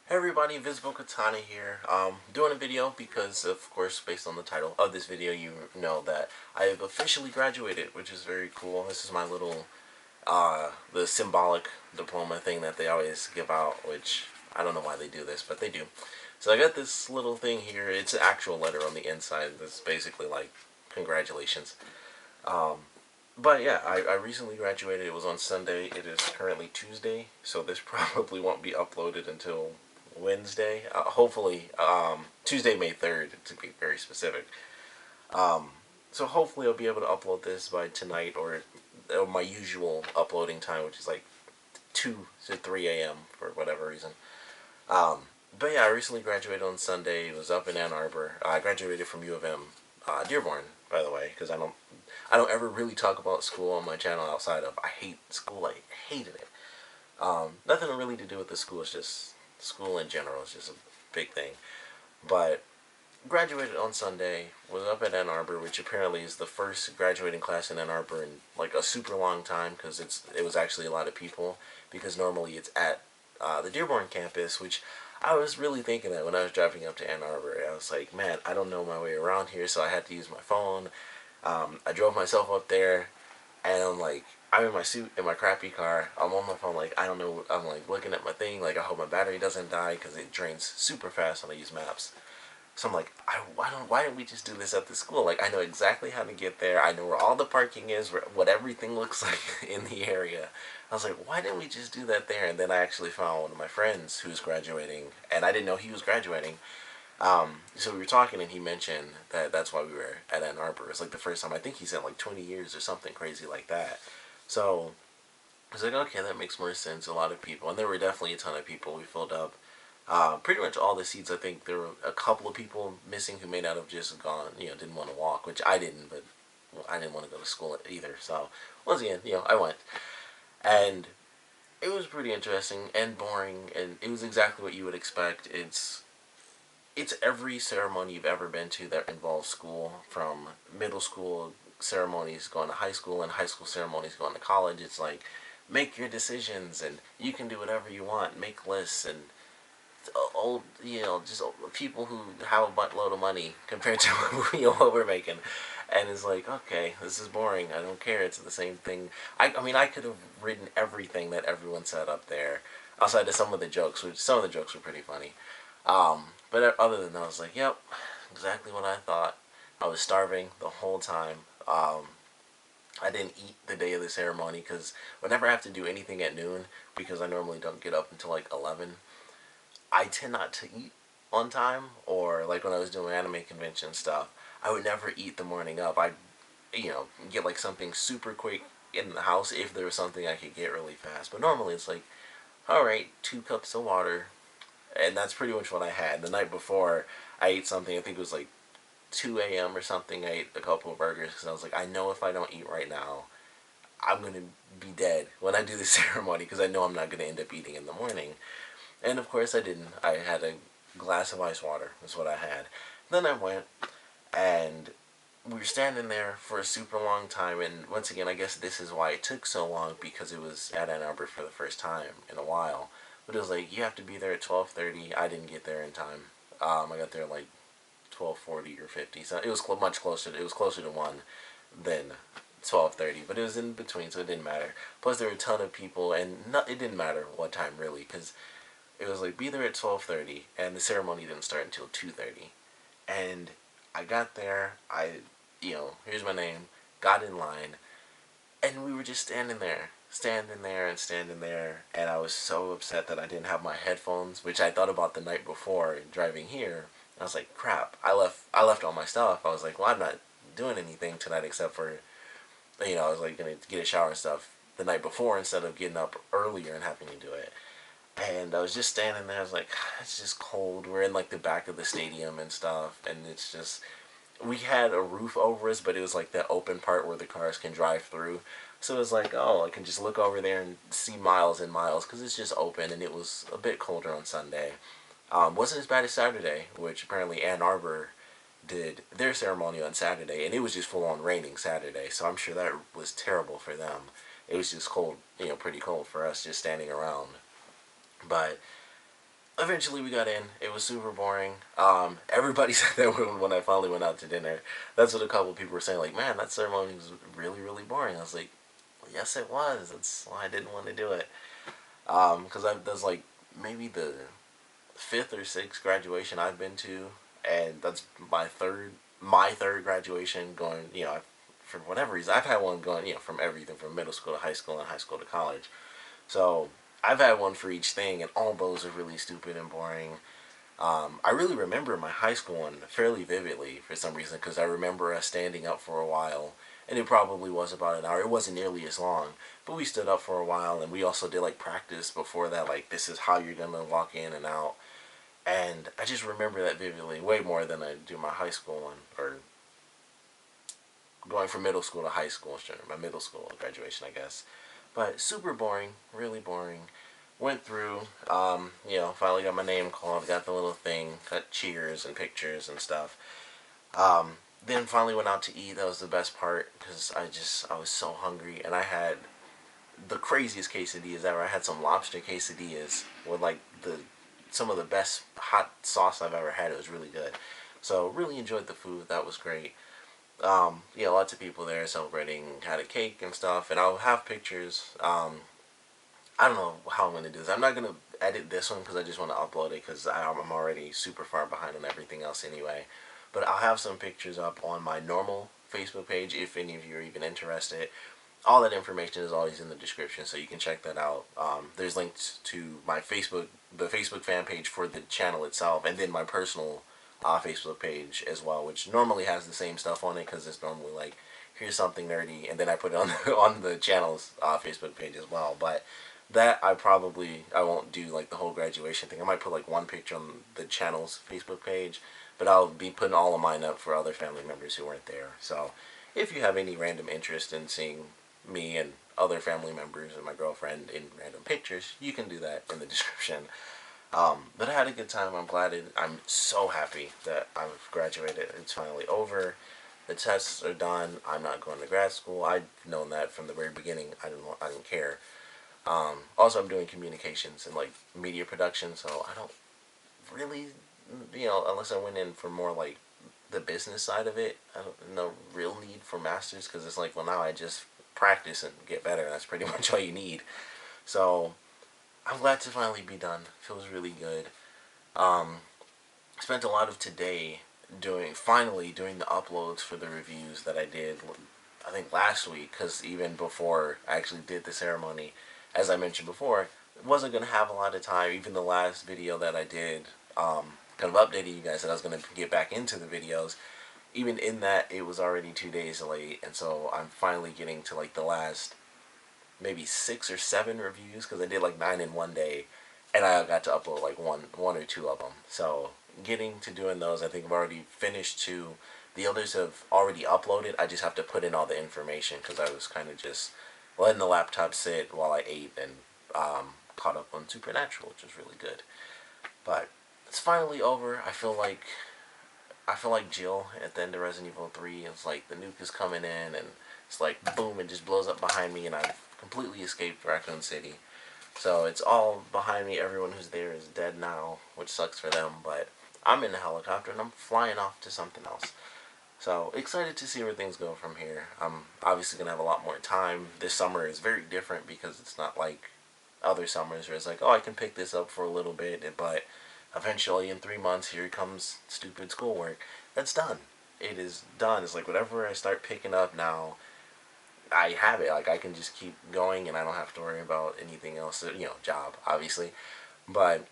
Hey everybody, Invisiblekatana here. Doing a video because, of course, based on the title of this video, you know that I have officially graduated, which is very cool. This is my little, the symbolic diploma thing that they always give out, which I don't know why they do this, but they do. So I got this little thing here. It's an actual letter on the inside that's basically like, congratulations. Um, but yeah, I recently graduated. It was on Sunday. It is currently Tuesday, so this probably won't be uploaded until Wednesday. Hopefully, Tuesday, May 3rd, to be very specific. Um, so hopefully I'll be able to upload this by tonight or my usual uploading time, which is like 2 to 3 a.m. for whatever reason. Um, but yeah, I recently graduated on Sunday. It was up in Ann Arbor. I graduated from U of M, Dearborn, by the way, because I don't ever really talk about school on my channel outside of I hate school. I hated it. Nothing really to do with the school. It's just school in general. It's just a big thing. But graduated on Sunday. Was up at Ann Arbor, which apparently is the first graduating class in Ann Arbor in like a super long time because it was actually a lot of people. Because normally it's at the Dearborn campus, which I was really thinking that when I was driving up to Ann Arbor. I was like, man, I don't know my way around here, so I had to use my phone. I drove myself up there, and I'm in my suit in my crappy car. I'm on my phone, like, I don't know. I'm like looking at my thing, like, I hope my battery doesn't die because it drains super fast when I use maps. So I'm like, why didn't we just do this at the school? Like, I know exactly how to get there. I know where all the parking is, what everything looks like in the area. I was like, why didn't we just do that there? And then I actually found one of my friends who's graduating, and I didn't know he was graduating. So we were talking, and he mentioned that that's why we were at Ann Arbor. It's like the first time. I think he said like 20 years or something crazy like that. So I was like, okay, that makes more sense. A lot of people, and there were definitely a ton of people. We filled up pretty much all the seats. I think there were a couple of people missing who may not have just gone, didn't want to walk, which I didn't, but I didn't want to go to school either. So once again, I went, and it was pretty interesting and boring, and it was exactly what you would expect. It's every ceremony you've ever been to that involves school, from middle school ceremonies going to high school and high school ceremonies going to college. It's like, make your decisions and you can do whatever you want, make lists, and old, just people who have a buttload of money compared to what we're making. And it's like, okay, this is boring. I don't care. It's the same thing. I mean, I could have written everything that everyone said up there, outside of some of the jokes, which some of the jokes were pretty funny. But other than that, I was like, yep, exactly what I thought. I was starving the whole time. I didn't eat the day of the ceremony because whenever I have to do anything at noon, because I normally don't get up until like 11, I tend not to eat on time. Or like when I was doing anime convention stuff, I would never eat the morning up. I'd, get like something super quick in the house if there was something I could get really fast. But normally it's like, alright, 2 cups of water, and that's pretty much what I had. The night before, I ate something, I think it was like 2 a.m. or something. I ate a couple of burgers because I was like, I know if I don't eat right now, I'm going to be dead when I do the ceremony because I know I'm not going to end up eating in the morning. And of course I didn't. I had a glass of ice water, is what I had. Then I went, and we were standing there for a super long time, and once again, I guess this is why it took so long, because it was at Ann Arbor for the first time in a while. But it was like, you have to be there at 12:30. I didn't get there in time. I got there like 12:40 or 50. So it was much closer. It was closer to 1 than 12:30, but it was in between, so it didn't matter. Plus, there were a ton of people, and it didn't matter what time really, because it was like, be there at 12:30, and the ceremony didn't start until 2:30. And I got there. Here's my name. Got in line, and we were just standing there, and I was so upset that I didn't have my headphones, which I thought about the night before driving here. I was like, crap, I left all my stuff. I was like, well, I'm not doing anything tonight except for, I was like gonna get a shower and stuff the night before instead of getting up earlier and having to do it. And I was just standing there. I was like, it's just cold. We're in like the back of the stadium and stuff, and it's just, we had a roof over us, but it was like that open part where the cars can drive through. So it was like, oh, I can just look over there and see miles and miles because it's just open, and it was a bit colder on Sunday. Wasn't as bad as Saturday, which apparently Ann Arbor did their ceremony on Saturday, and it was just full on raining Saturday, so I'm sure that was terrible for them. It was just cold, pretty cold for us just standing around. But eventually we got in. It was super boring. Everybody said that when I finally went out to dinner. That's what a couple of people were saying. Like, man, that ceremony was really, really boring. I was like, yes, it was. That's why I didn't want to do it. Because that's like maybe the fifth or sixth graduation I've been to, and that's my third graduation going. For whatever reason, I've had one going. From everything from middle school to high school and high school to college. So I've had one for each thing, and all those are really stupid and boring. I really remember my high school one fairly vividly for some reason because I remember us standing up for a while, and it probably was about an hour. It wasn't nearly as long, but we stood up for a while, and we also did like practice before that. Like, this is how you're gonna walk in and out, and I just remember that vividly, way more than I do my high school one, or going from middle school to high school, sure, my middle school graduation, I guess. But super boring, really boring. Went through, finally got my name called, got the little thing, got cheers and pictures and stuff. Then finally went out to eat. That was the best part because I was so hungry, and I had the craziest quesadillas ever. I had some lobster quesadillas with like some of the best hot sauce I've ever had. It was really good. So really enjoyed the food. That was great. Lots of people there celebrating, had a cake and stuff, and I'll have pictures. I don't know how I'm going to do this. I'm not going to edit this one because I just want to upload it because I'm already super far behind on everything else anyway. But I'll have some pictures up on my normal Facebook page if any of you are even interested. All that information is always in the description, so you can check that out. There's links to my the Facebook fan page for the channel itself, and then my personal Facebook page as well, which normally has the same stuff on it because it's normally like, here's something nerdy, and then I put it on on the channel's Facebook page as well. But that I won't do like the whole graduation thing. I might put like one picture on the channel's Facebook page, but I'll be putting all of mine up for other family members who weren't there. So if you have any random interest in seeing me and other family members and my girlfriend in random pictures, you can do that in the description. But I had a good time. I'm so happy that I've graduated. It's finally over. The tests are done. I'm not going to grad school. I've known that from the very beginning. I didn't care. Also, I'm doing communications and like media production, so I don't really, unless I went in for more like the business side of it, I don't no real need for masters because it's like, well, now I just practice and get better. That's pretty much all you need. So I'm glad to finally be done. Feels really good. Um, Spent a lot of today finally doing the uploads for the reviews that I did, I think last week, because even before I actually did the ceremony, as I mentioned before, wasn't going to have a lot of time. Even the last video that I did, kind of updating you guys that I was going to get back into the videos, even in that, it was already 2 days late, and so I'm finally getting to like the last maybe 6 or 7 reviews because I did like 9 in one day, and I got to upload like one or two of them. So getting to doing those, I think I've already finished 2. The others have already uploaded. I just have to put in all the information because I was kind of just letting the laptop sit while I ate and caught up on Supernatural, which was really good. But it's finally over. I feel like Jill at the end of Resident Evil 3. It's like the nuke is coming in and it's like boom, it just blows up behind me and I've completely escaped Raccoon City. So it's all behind me. Everyone who's there is dead now, which sucks for them, but I'm in the helicopter and I'm flying off to something else. So excited to see where things go from here. I'm obviously going to have a lot more time. This summer is very different because it's not like other summers where it's like, oh, I can pick this up for a little bit, but eventually in 3 months, here comes stupid schoolwork. That's done. It is done. It's like whatever I start picking up now, I have it. Like I can just keep going and I don't have to worry about anything else. Job, obviously. But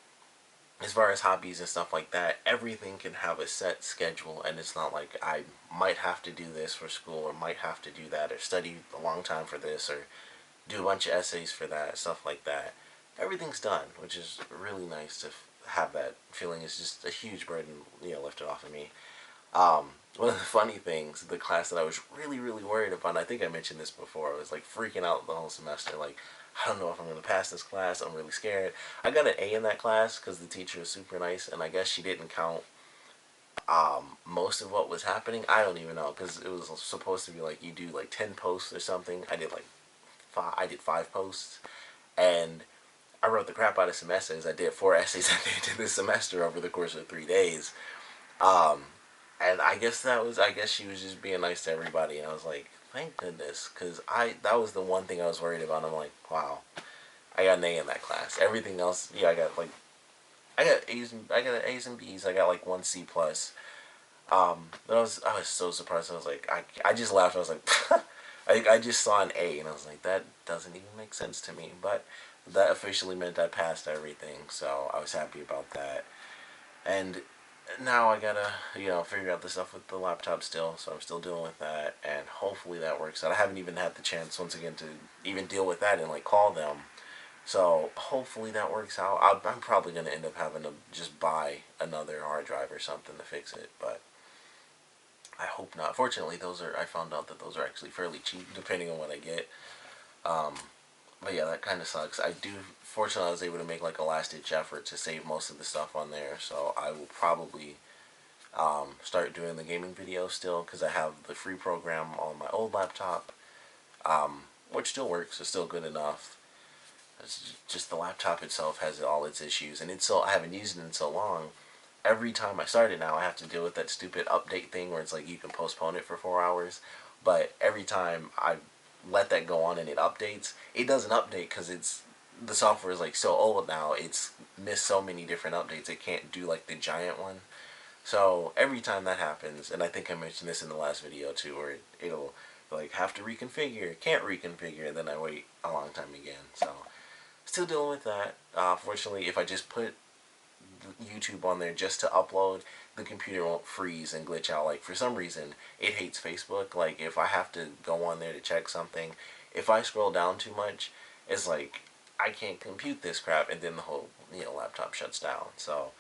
as far as hobbies and stuff like that, everything can have a set schedule, and it's not like I might have to do this for school or might have to do that or study a long time for this or do a bunch of essays for that, stuff like that. Everything's done, which is really nice to have that feeling. It's just a huge burden, lifted off of me. One of the funny things, the class that I was really, really worried about, I think I mentioned this before, I was like freaking out the whole semester, like, I don't know if I'm going to pass this class, I'm really scared. I got an A in that class because the teacher was super nice, and I guess she didn't count most of what was happening. I don't even know, because it was supposed to be like, you do like 10 posts or something. I did 5 posts, and I wrote the crap out of some essays. I did 4 essays at the end of this semester over the course of 3 days. Um, and I guess she was just being nice to everybody. And I was like, thank goodness. Because that was the one thing I was worried about. I'm like, wow, I got an A in that class. Everything else, yeah, I got A's and B's. I got like 1 C plus. But I was so surprised. I was like, I just laughed. I was like, I just saw an A, and I was like, that doesn't even make sense to me. But that officially meant I passed everything, so I was happy about that. And now I gotta, figure out the stuff with the laptop still, so I'm still dealing with that, and hopefully that works out. I haven't even had the chance, once again, to even deal with that and, like, call them. So hopefully that works out. I'm probably going to end up having to just buy another hard drive or something to fix it, but I hope not. Fortunately, I found out that those are actually fairly cheap, depending on what I get. Um, but yeah, that kind of sucks. Fortunately, I was able to make like a last-ditch effort to save most of the stuff on there, so I will probably start doing the gaming videos still, because I have the free program on my old laptop, which still works. It's still good enough. It's just the laptop itself has all its issues, and I haven't used it in so long. Every time I start it now, I have to deal with that stupid update thing where it's like you can postpone it for 4 hours. But every time I let that go on and it updates, it doesn't update because the software is like so old now. It's missed so many different updates. It can't do like the giant one. So every time that happens, and I think I mentioned this in the last video too, where it'll like have to reconfigure, can't reconfigure, and then I wait a long time again. So still dealing with that. Fortunately, if I just put YouTube on there just to upload, the computer won't freeze and glitch out. Like, for some reason, it hates Facebook. Like, if I have to go on there to check something, if I scroll down too much, it's like, I can't compute this crap, and then the whole, laptop shuts down. So,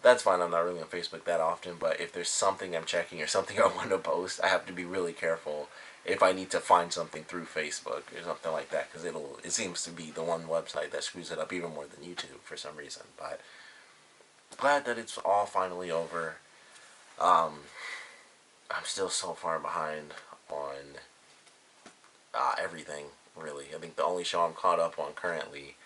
that's fine. I'm not really on Facebook that often, but if there's something I'm checking or something I want to post, I have to be really careful if I need to find something through Facebook or something like that, because it seems to be the one website that screws it up even more than YouTube for some reason. But glad that it's all finally over. I'm still so far behind on everything, really. I think the only show I'm caught up on currently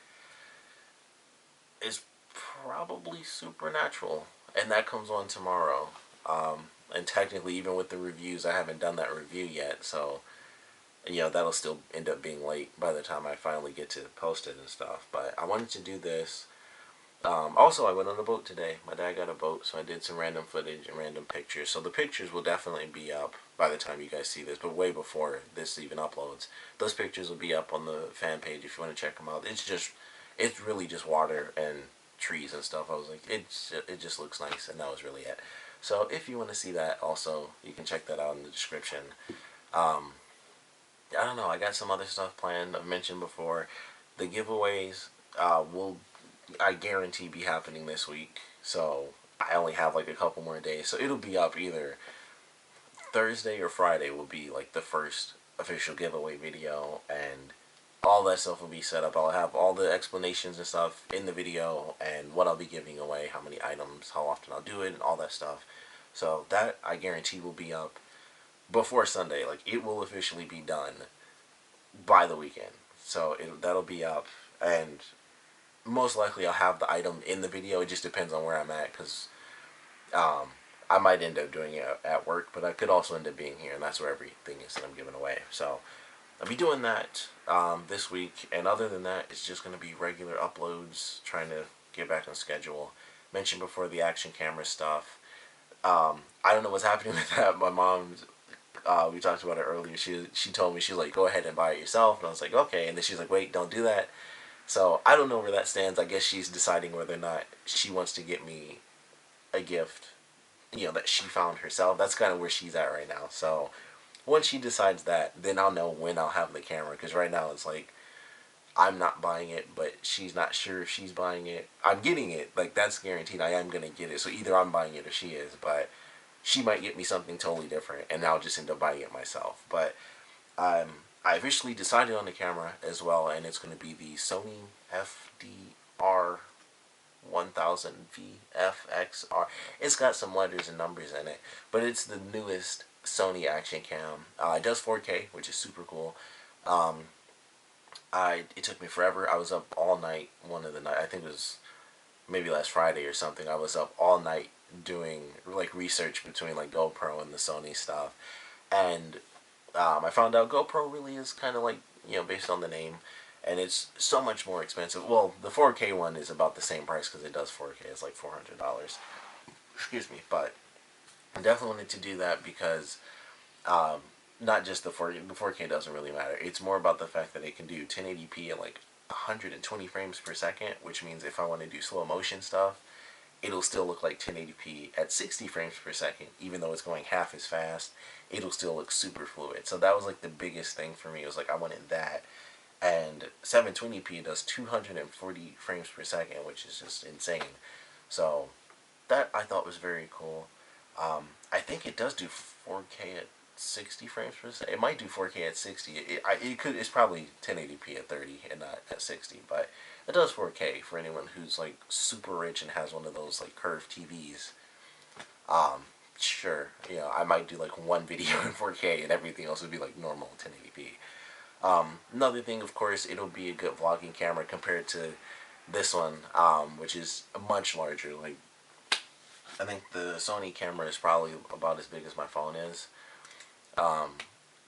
is probably Supernatural, and that comes on tomorrow. And technically, even with the reviews, I haven't done that review yet, so that'll still end up being late by the time I finally get to post it and stuff. But I wanted to do this. Also, I went on a boat today. My dad got a boat, so I did some random footage and random pictures. So the pictures will definitely be up by the time you guys see this, but way before this even uploads. Those pictures will be up on the fan page if you want to check them out. It's really just water and trees and stuff. I was like, it just looks nice, and that was really it. So if you want to see that, also, you can check that out in the description. I don't know, I got some other stuff planned. I've mentioned before, the giveaways will, I guarantee, be happening this week. So I only have like a couple more days. So it'll be up either Thursday or Friday will be like the first official giveaway video, and all that stuff will be set up. I'll have all the explanations and stuff in the video, and what I'll be giving away, how many items, how often I'll do it, and all that stuff. So that, I guarantee, will be up before Sunday. Like, it will officially be done by the weekend. So that'll be up, and most likely I'll have the item in the video. It just depends on where I'm at, because I might end up doing it at work, but I could also end up being here, and that's where everything is that I'm giving away. So I'll be doing that this week, and other than that, it's just going to be regular uploads, trying to get back on schedule. Mentioned before the action camera stuff. I don't know what's happening with that. My mom, we talked about it earlier, she told me, she's like, go ahead and buy it yourself, and I was like, okay, and then she's like, wait, don't do that. So I don't know where that stands. I guess she's deciding whether or not she wants to get me a gift, that she found herself. That's kind of where she's at right now. So once she decides that, then I'll know when I'll have the camera, because right now it's like, I'm not buying it, but she's not sure if she's buying it. I'm getting it, like, that's guaranteed. I am going to get it, so either I'm buying it or she is, but she might get me something totally different, and I'll just end up buying it myself. But I officially decided on the camera as well, and it's going to be the Sony FDR 1000 VFXR. It's got some letters and numbers in it, but it's the newest Sony action cam. It does 4K, which is super cool. it took me forever. I was up all night one of the night. I think it was maybe last Friday or something. I was up all night doing like research between like GoPro and the Sony stuff, and I found out GoPro really is kind of like, based on the name, and it's so much more expensive. Well, the 4K one is about the same price because it does 4K. It's like $400. Excuse me, but I definitely wanted to do that because um, not just the 4K. The 4K doesn't really matter. It's more about the fact that it can do 1080p at like 120 frames per second, which means if I want to do slow motion stuff, it'll still look like 1080p at 60 frames per second, even though it's going half as fast. It'll still look super fluid. So that was like the biggest thing for me. It was like I wanted that, and 720p does 240 frames per second, which is just insane. So that I thought was very cool. I think it does do 4K at 60 frames per second. It might do 4K at 60. It could. It's probably 1080p at 30 and not at 60, but it does 4K for anyone who's like super rich and has one of those like curved TVs. Sure, I might do like one video in 4K and everything else would be like normal 1080p. Another thing, of course, it'll be a good vlogging camera compared to this one, which is much larger. Like, I think the Sony camera is probably about as big as my phone is.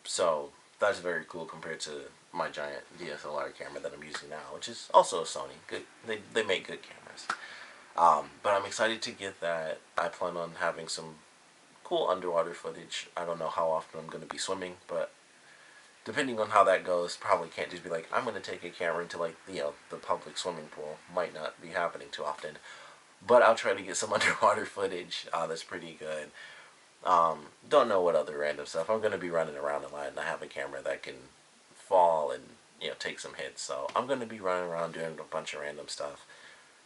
So that's very cool compared to my giant DSLR camera that I'm using now, which is also a Sony. Good, they make good cameras. But I'm excited to get that. I plan on having some cool underwater footage. I don't know how often I'm going to be swimming, but depending on how that goes, probably can't just be like, I'm going to take a camera into like, the public swimming pool. Might not be happening too often. But I'll try to get some underwater footage. That's pretty good. Don't know what other random stuff. I'm going to be running around a lot, and I have a camera that can fall and, take some hits. So I'm going to be running around doing a bunch of random stuff.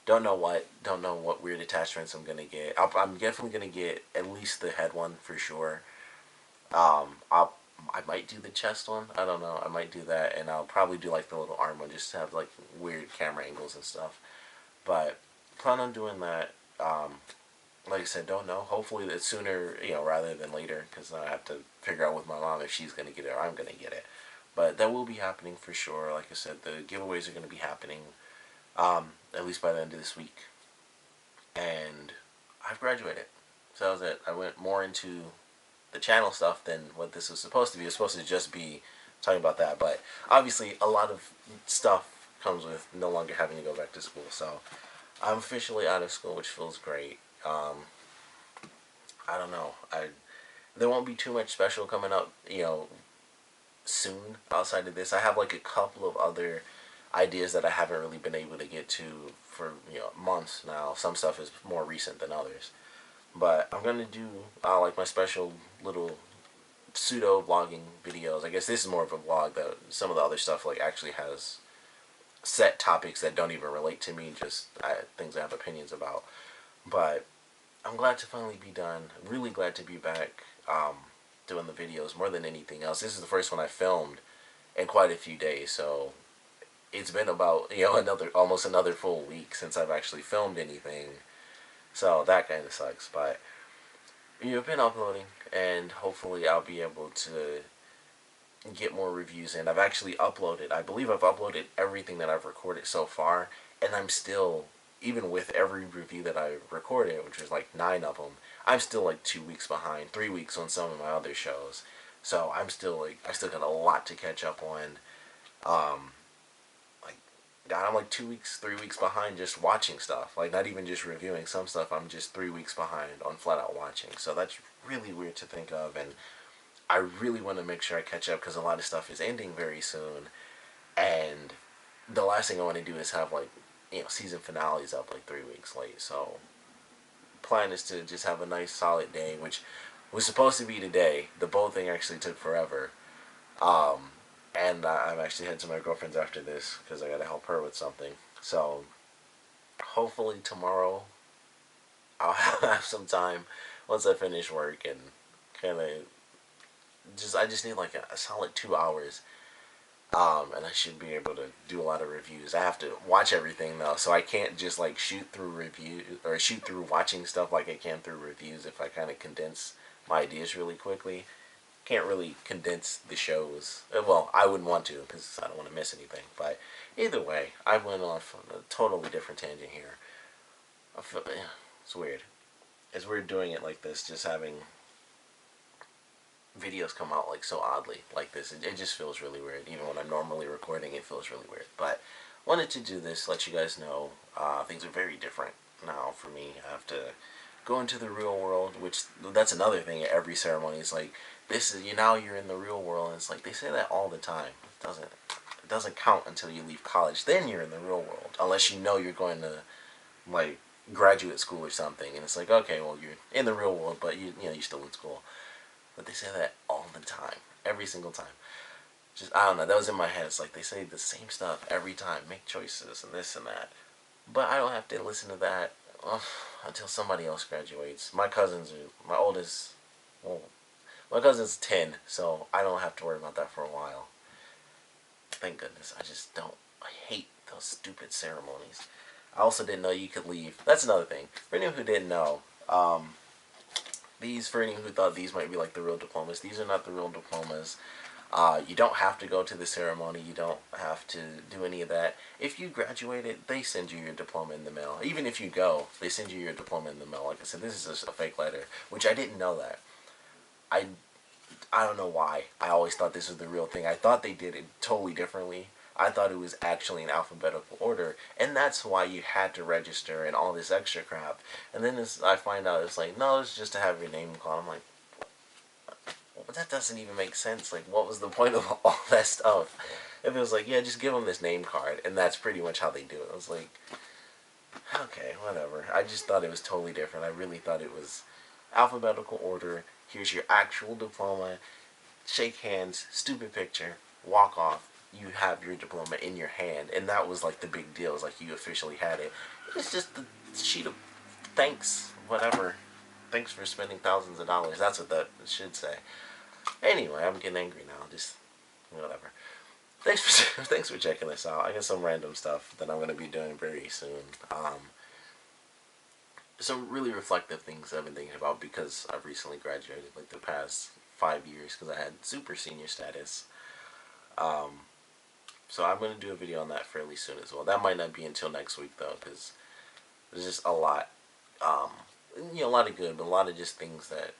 Don't know what weird attachments I'm going to get. I'm definitely going to get at least the head one for sure. I might do the chest one. I don't know. I might do that, and I'll probably do like the little arm one just to have like weird camera angles and stuff. But plan on doing that. Like I said, don't know. Hopefully it's sooner, rather than later, because I have to figure out with my mom if she's going to get it or I'm going to get it. But that will be happening for sure. Like I said, the giveaways are going to be happening at least by the end of this week. And I've graduated. So that was it. I went more into the channel stuff than what this was supposed to be. It was supposed to just be talking about that. But obviously a lot of stuff comes with no longer having to go back to school. So I'm officially out of school, which feels great. I don't know. There won't be too much special coming up, soon outside of this. I have like a couple of other ideas that I haven't really been able to get to for months now. Some stuff is more recent than others, but I'm gonna do like my special little pseudo vlogging videos. I guess this is more of a vlog. That some of the other stuff like actually has set topics that don't even relate to me, just things I have opinions about. But I'm glad to finally be done. I'm really glad to be back doing the videos more than anything else. This is the first one I filmed in quite a few days, so it's been about almost another full week since I've actually filmed anything. So that kind of sucks, but you've been uploading, and hopefully I'll be able to get more reviews in. I've actually uploaded, I believe I've uploaded everything that I've recorded so far, and I'm still, even with every review that I recorded, which was like 9 of them, I'm still like 2 weeks behind, 3 weeks on some of my other shows. So I'm still like, I still got a lot to catch up on. God, I'm like 2 weeks, 3 weeks behind just watching stuff. Like, not even just reviewing some stuff. I'm just 3 weeks behind on flat out watching. So that's really weird to think of, and I really want to make sure I catch up because a lot of stuff is ending very soon, and the last thing I want to do is have like season finales up like 3 weeks late. So plan is to just have a nice solid day, which was supposed to be today. The boat thing actually took forever. And I'm actually heading to my girlfriend's after this because I gotta help her with something. So hopefully tomorrow I'll have some time once I finish work, and kind of I just need like a solid 2 hours. And I should be able to do a lot of reviews. I have to watch everything though, so I can't just like shoot through review or shoot through watching stuff like I can through reviews. If I kind of condense my ideas really quickly, can't really condense the shows. Well, I wouldn't want to because I don't want to miss anything. But either way, I went off on a totally different tangent here. I feel, yeah, it's weird. It's weird doing it like this, just having videos come out like so oddly like this. It just feels really weird. Even when I'm normally recording, it feels really weird. But wanted to do this, let you guys know things are very different now for me. I have to go into the real world, which that's another thing at every ceremony. It's like this is now you're in the real world, and it's like they say that all the time. It doesn't count until you leave college. Then you're in the real world, unless you know you're going to like graduate school or something, and it's like okay, well you're in the real world, but you know you're still in school. But they say that all the time, every single time. Just I don't know. That was in my head. It's like they say the same stuff every time. Make choices and this and that. But I don't have to listen to that until somebody else graduates. My cousins are my oldest. Well, my cousin's 10, so I don't have to worry about that for a while. Thank goodness. I just don't. I hate those stupid ceremonies. I also didn't know you could leave. That's another thing. For anyone who didn't know, for anyone who thought these might be like the real diplomas, these are not the real diplomas. You don't have to go to the ceremony. You don't have to do any of that. If you graduated, they send you your diploma in the mail. Even if you go, they send you your diploma in the mail. Like I said, this is just a fake letter, which I didn't know that. I, I don't know why. I always thought this was the real thing. I thought they did it totally differently. I thought it was actually in alphabetical order, and that's why you had to register and all this extra crap. And then I find out it's like, no, it's just to have your name called. I'm like, but that doesn't even make sense. Like, what was the point of all that stuff? If it was like, yeah, just give them this name card, and that's pretty much how they do it. I was like, okay, whatever. I just thought it was totally different. I really thought it was alphabetical order. Here's your actual diploma. Shake hands, stupid picture, walk off. You have your diploma in your hand, and that was like the big deal. It was like you officially had it. It's just the sheet of thanks, whatever. Thanks for spending thousands of dollars. That's what that should say. Anyway, I'm getting angry now. Just whatever. Thanks for checking this out. I got some random stuff that I'm gonna be doing very soon. Some really reflective things I've been thinking about because I've recently graduated, like the past 5 years, because I had super senior status. So I'm gonna do a video on that fairly soon as well. That might not be until next week though, because there's just a lot. A lot of good, but a lot of just things that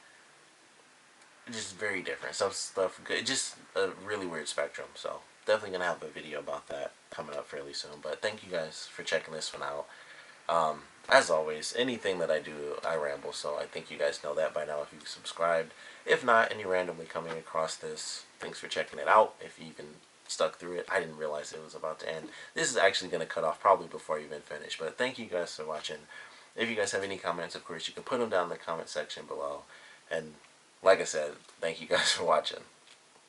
just very different. Some stuff good, just a really weird spectrum. So definitely gonna have a video about that coming up fairly soon. But thank you guys for checking this one out. As always, anything that I do, I ramble. So I think you guys know that by now if you've subscribed. If not, and you're randomly coming across this, thanks for checking it out. If you even stuck through it, I didn't realize it was about to end. This is actually going to cut off probably before you even finish. But thank you guys for watching. If you guys have any comments, of course, you can put them down in the comment section below. And like I said, thank you guys for watching.